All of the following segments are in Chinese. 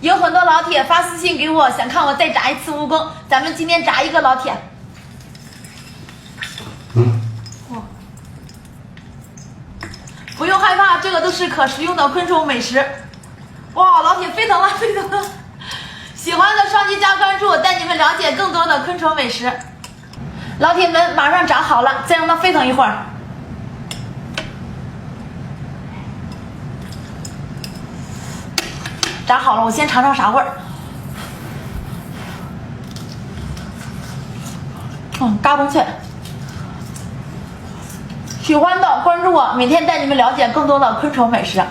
有很多老铁发私信给我，想看我再炸一次蜈蚣，咱们今天炸一个老铁。哇，不用害怕，这个都是可食用的昆虫美食。哇，老铁沸腾了，沸腾了！喜欢的双击加关注，带你们了解更多的昆虫美食。老铁们，马上炸好了，再让它沸腾一会儿。炸好了，我先尝尝啥味儿。嘎嘣脆。喜欢的关注我，每天带你们了解更多的昆虫美食。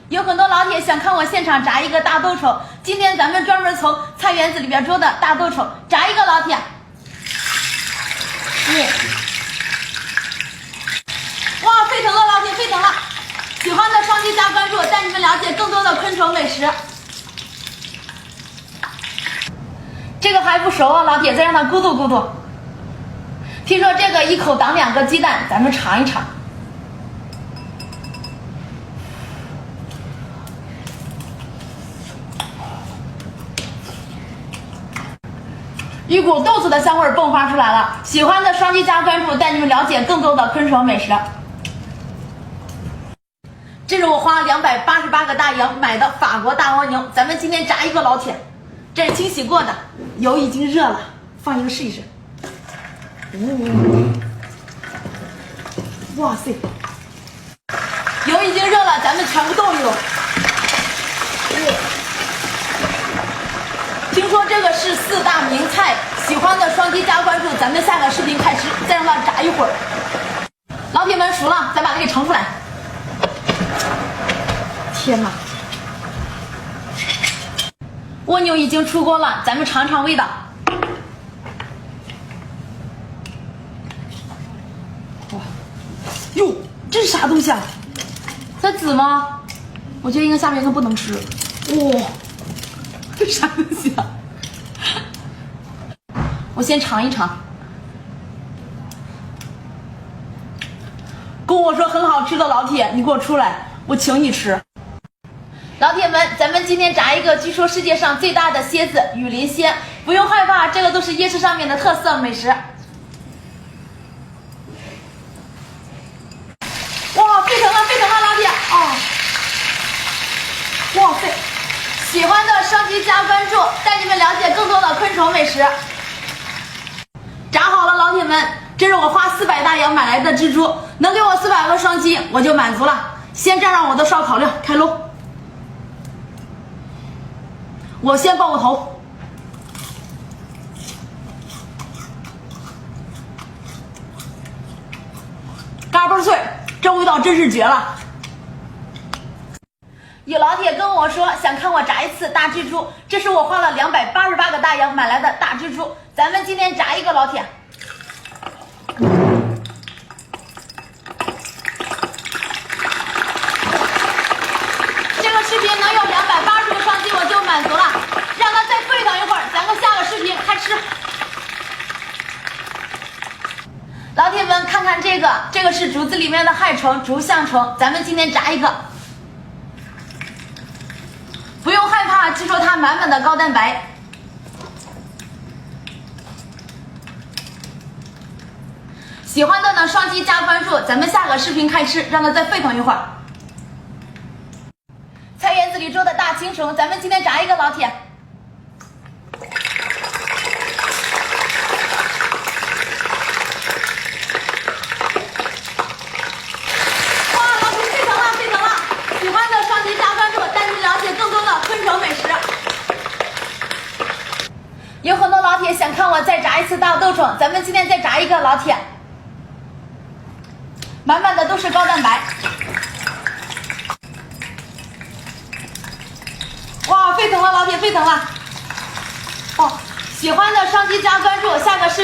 有很多老铁想看我现场炸一个大豆虫，今天咱们专门从菜园子里边捉的大豆虫，炸一个老铁。哇，沸腾了，老铁，沸腾了！喜欢的双击加关注，带你们了解更多的昆虫美食。这个还不熟啊，老铁，再让它咕嘟咕嘟。听说这个一口挡2个鸡蛋，咱们尝一尝。一股豆子的香味迸发出来了，喜欢的双击加关注，带你们了解更多的昆虫美食。这是我花288个大洋买的法国大蜗牛，咱们今天炸一个老铁。这是清洗过的，油已经热了，放一个试一试。哇塞，油已经热了，咱们全部动一动。听说这个是4大名菜，喜欢的双击加关注，咱们下个视频开吃，再让它炸一会儿。老铁们熟了，再把它给盛出来。天哪！蜗牛已经出锅了，咱们尝尝味道。哇，哟，这是啥东西啊？它紫吗？我觉得应该下面应该不能吃。哇，这啥东西啊？我先尝一尝。跟我说很好吃的老铁，你给我出来，我请你吃。老铁们，咱们今天炸一个据说世界上最大的蝎子——雨林蝎，不用害怕，这个都是夜市上面的特色美食。哇，沸腾了，沸腾了，老铁！哇塞！喜欢的双击加关注，带你们了解更多的昆虫美食。炸好了，老铁们，这是我花400大洋买来的蜘蛛，能给我400个双击，我就满足了。先蘸上我的烧烤料，开喽！我先爆个头，嘎嘣脆，这味道真是绝了。有老铁跟我说想看我炸一次大蜘蛛，这是我花了288个大洋买来的大蜘蛛，咱们今天炸一个老铁。这个视频能有280个双击我就满足了，让它再沸腾一会儿，咱们下个视频开吃。老铁们看看这个是竹子里面的害虫竹象虫，咱们今天炸一个。不用害怕，据说它满满的高蛋白。喜欢的呢，双击加关注，咱们下个视频开吃，让它再沸腾一会儿。菜园子里捉的大青虫，咱们今天炸一个老铁。哇，老铁沸腾了，沸腾了！喜欢的双击加关注，带你们了解更多的昆虫美食。有很多老铁想看我再炸一次大豆虫，咱们今天再炸一个老铁。满满的都是高蛋白。哇，沸腾了，老铁，沸腾了！哦，喜欢的双击加关注，下个视频。